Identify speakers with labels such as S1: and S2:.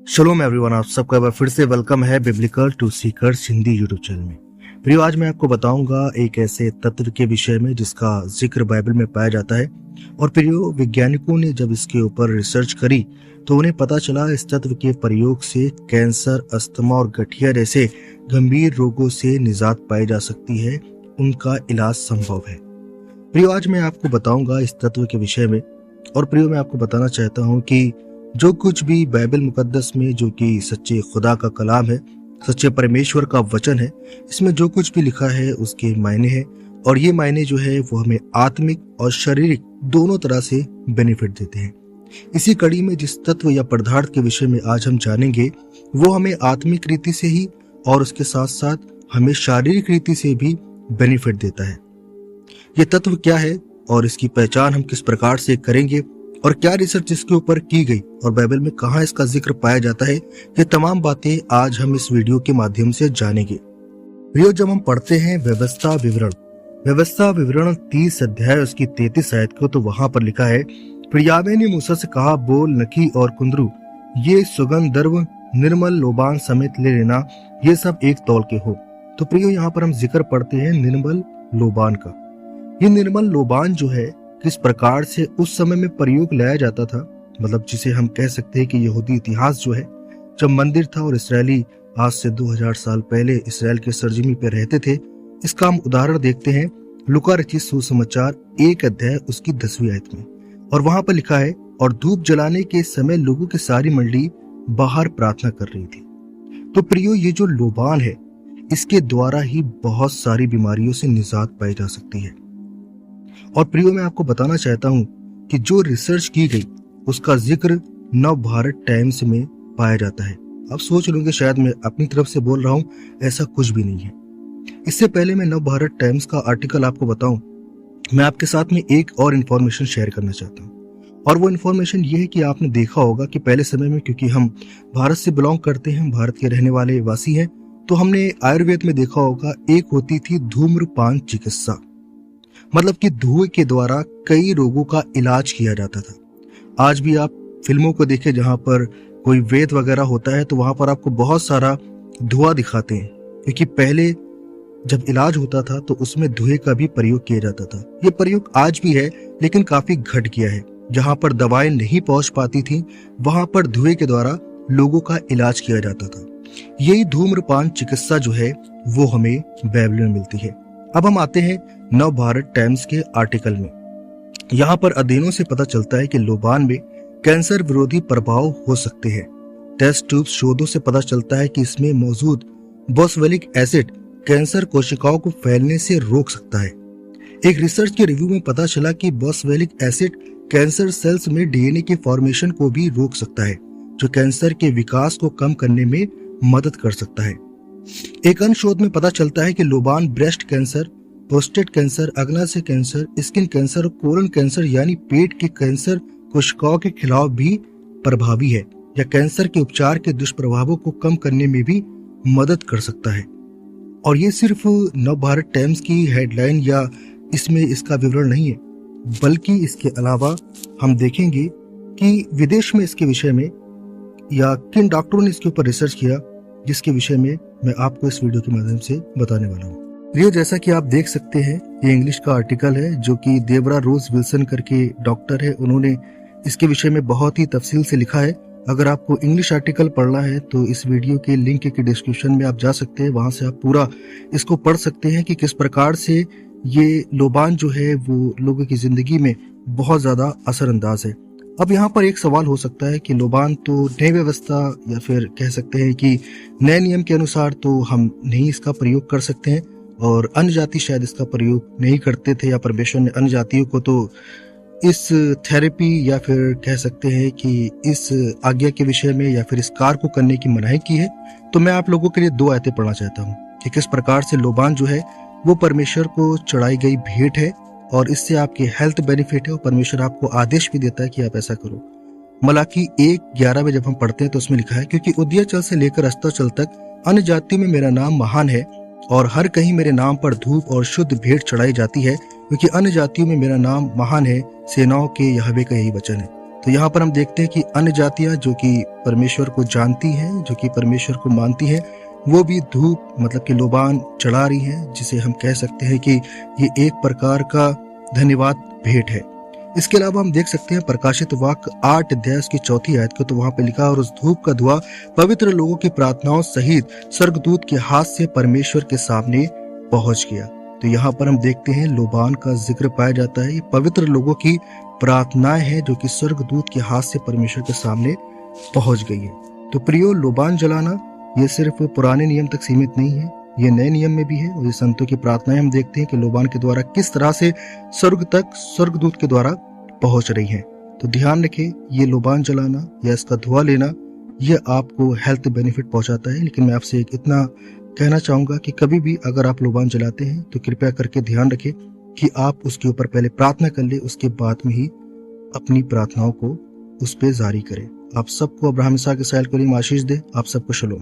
S1: शलोम everyone, आप सबका एक बार फिर से वेलकम है biblical to seekers Hindi YouTube channel में। प्रियो, आज मैं आपको बताऊंगा एक ऐसे तत्व के विषय में जिसका जिक्र बाइबल में पाया जाता है। और प्रियो, वैज्ञानिकों ने जब इसके ऊपर रिसर्च करी तो उन्हें पता चला इस तत्व के प्रयोग से कैंसर, अस्थमा और गठिया जैसे गंभीर रोगों से निजात पाई जा सकती है, उनका इलाज संभव है। प्रियो, आज मैं आपको बताऊंगा इस तत्व के विषय में। और प्रियो, मैं आपको बताना चाहता हूँ कि जो कुछ भी बाइबल मुकद्दस में, जो कि सच्चे खुदा का कलाम है, सच्चे परमेश्वर का वचन है, इसमें जो कुछ भी लिखा है उसके मायने हैं। और ये मायने जो है वो हमें आत्मिक और शारीरिक दोनों तरह से बेनिफिट देते हैं। इसी कड़ी में जिस तत्व या पदार्थ के विषय में आज हम जानेंगे वो हमें आत्मिक रीति से ही और उसके साथ साथ हमें शारीरिक रीति से भी बेनिफिट देता है। ये तत्व क्या है और इसकी पहचान हम किस प्रकार से करेंगे और क्या रिसर्च इसके ऊपर की गई और बाइबल में कहाँ इसका जिक्र पाया जाता है, ये तमाम बातें आज हम इस वीडियो के माध्यम से जानेंगे। प्रियो, जब हम पढ़ते हैं व्यवस्था विवरण 30 अध्याय उसकी 33 आयत को, तो वहां पर लिखा है, फिर यावे ने मूसा से कहा, बोल नकी और कुंदरू ये सुगंध द्रव्य निर्मल लोबान समेत ले लेना, ये सब एक तौल के हो। तो प्रियो, यहाँ पर हम जिक्र पढ़ते हैं निर्मल लोबान का। ये निर्मल लोबान जो है किस प्रकार से उस समय में प्रयोग लाया जाता था, मतलब जिसे हम कह सकते हैं कि यहूदी इतिहास जो है, जब मंदिर था और इसराइली आज से 2000 साल पहले इसराइल के सरजमी पे रहते थे, इसका हम उदाहरण देखते हैं लूका रचित सुसमाचार 1 अध्याय उसकी 10वीं आयत में। और वहां पर लिखा है, और धूप जलाने के समय लोगों की सारी मंडली बाहर प्रार्थना कर रही थी। तो प्रियो, ये जो लोबान है इसके द्वारा ही बहुत सारी बीमारियों से निजात पाई जा सकती है। और प्रियो, मैं आपको बताना चाहता हूं कि जो रिसर्च की गई उसका जिक्र नव भारत टाइम्स में पाया जाता है। आप सोच लोगे शायद मैं अपनी तरफ से बोल रहा हूं, ऐसा कुछ भी नहीं है। इससे पहले मैं नव भारत टाइम्स का आर्टिकल आपको बताऊं, मैं आपके साथ में एक और इन्फॉर्मेशन शेयर करना चाहता हूं। और वो इन्फॉर्मेशन ये है कि आपने देखा होगा कि पहले समय में, क्योंकि हम भारत से बिलोंग करते हैं, भारत के रहने वाले वासी हैं, तो हमने आयुर्वेद में देखा होगा एक होती थी धूम्रपान चिकित्सा, मतलब कि धुएं के द्वारा कई रोगों का इलाज किया जाता था। आज भी आप फिल्मों को देखें जहां पर कोई वेद वगैरह होता है तो वहां पर आपको बहुत सारा धुआं दिखाते हैं, क्योंकि पहले जब इलाज होता था तो उसमें धुएं का भी प्रयोग किया जाता था। ये प्रयोग आज भी है लेकिन काफी घट गया है। जहां पर दवाएं नहीं पहुंच पाती थी वहां पर धुएं के द्वारा लोगों का इलाज किया जाता था। यही धूम्रपान चिकित्सा जो है वो हमें बाइबल में मिलती है। अब हम आते हैं नव भारत टाइम्स के आर्टिकल में। यहाँ पर अध्ययनों से पता चलता है कि लोबान में कैंसर विरोधी प्रभाव हो सकते हैं। टेस्ट ट्यूब शोधों से पता चलता है कि इसमें मौजूद बॉसवेलिक एसिड कैंसर कोशिकाओं को फैलने से रोक सकता है। एक रिसर्च के रिव्यू में पता चला कि बॉसवेलिक एसिड कैंसर सेल्स में डीएनए के फॉर्मेशन को भी रोक सकता है, जो कैंसर के विकास को कम करने में मदद कर सकता है। एक अन्य शोध में पता चलता है कि लोबान ब्रेस्ट कैंसर, प्रोस्टेट कैंसर, अग्नाशय कैंसर, स्किन कैंसर और कोलन कैंसर यानी पेट के कैंसर कोशिकाओं के खिलाफ भी प्रभावी है, या कैंसर के उपचार के दुष्प्रभावों को कम करने में भी मदद कर सकता है। और ये सिर्फ नव भारत टाइम्स की हेडलाइन या इसमें इसका विवरण नहीं है, बल्कि इसके अलावा हम देखेंगे कि विदेश में इसके विषय में या किन डॉक्टरों ने इसके ऊपर रिसर्च किया, जिसके विषय में मैं आपको इस वीडियो के माध्यम से बताने वाला हूँ। ये जैसा कि आप देख सकते हैं, ये इंग्लिश का आर्टिकल है जो कि देबरा रोज विल्सन करके डॉक्टर है, उन्होंने इसके विषय में बहुत ही तफसील से लिखा है। अगर आपको इंग्लिश आर्टिकल पढ़ना है तो इस वीडियो के लिंक के डिस्क्रिप्शन में आप जा सकते हैं, वहां से आप पूरा इसको पढ़ सकते हैं कि किस प्रकार से ये लोबान जो है वो लोगों की जिंदगी में बहुत ज्यादा असरअंदाज है। अब यहाँ पर एक सवाल हो सकता है कि लोबान तो नई व्यवस्था या फिर कह सकते हैं कि नए नियम के अनुसार तो हम नहीं इसका प्रयोग कर सकते हैं, और अन्य जाति शायद इसका प्रयोग नहीं करते थे, या परमेश्वर ने अन्य जातियों को तो इस थेरेपी या फिर कह सकते हैं कि इस आज्ञा के विषय में या फिर इस कार्य को करने की मनाही की है। तो मैं आप लोगों के लिए 2 आयतें पढ़ना चाहता हूँ कि किस प्रकार से लोबान जो है वो परमेश्वर को चढ़ाई गई भेंट है और इससे आपके हेल्थ बेनिफिट है, और परमेश्वर आपको आदेश भी देता है कि आप ऐसा करो। मलाकी 1:11 में जब हम पढ़ते हैं तो उसमें लिखा है, क्योंकि उदयाचल से लेकर अस्ताचल तक अन्य जातियों में मेरा नाम महान है, और हर कहीं मेरे नाम पर धूप और शुद्ध भेंट चढ़ाई जाती है, क्योंकि अन्य जातियों में मेरा नाम महान है, सेनाओं के यहोवा का यही वचन है। तो यहाँ पर हम देखते हैं कि अन्य जातियां जो कि परमेश्वर को जानती हैं, जो कि परमेश्वर को मानती हैं, वो भी धूप मतलब कि लोबान चढ़ा रही हैं, जिसे हम कह सकते हैं कि ये एक प्रकार का धन्यवाद भेंट है। इसके अलावा हम देख सकते हैं प्रकाशित वाक्य 8 अध्याय की 4 आयत को, तो वहां पे लिखा, और उस धूप का धुआं पवित्र लोगों की प्रार्थनाओं सहित स्वर्गदूत के हाथ से परमेश्वर के सामने पहुंच गया। तो यहाँ पर हम देखते हैं लोबान का जिक्र पाया जाता है। ये पवित्र लोगों की प्रार्थनाएं हैं जो कि स्वर्गदूत के हाथ से परमेश्वर के सामने पहुंच गई है। तो प्रियो, लोबान जलाना ये सिर्फ पुराने नियम तक सीमित नहीं है, ये नए नियम में भी है। और ये संतों की प्रार्थनाएं हम देखते हैं कि लोबान के द्वारा किस तरह से स्वर्ग तक स्वर्गदूत के द्वारा पहुंच रही हैं। तो ध्यान रखें, ये लोबान जलाना या इसका धुआं लेना ये आपको हेल्थ बेनिफिट पहुंचाता है। लेकिन मैं आपसे इतना कहना चाहूंगा कि कभी भी अगर आप लोबान जलाते हैं तो कृपया करके ध्यान रखें कि आप उसके ऊपर पहले प्रार्थना कर ले, उसके बाद में ही अपनी प्रार्थनाओं को उस पर जारी करें। आप सबको अब्राहम इसहाक इसराइल करीम आशीष दे। आप सबको शलोम।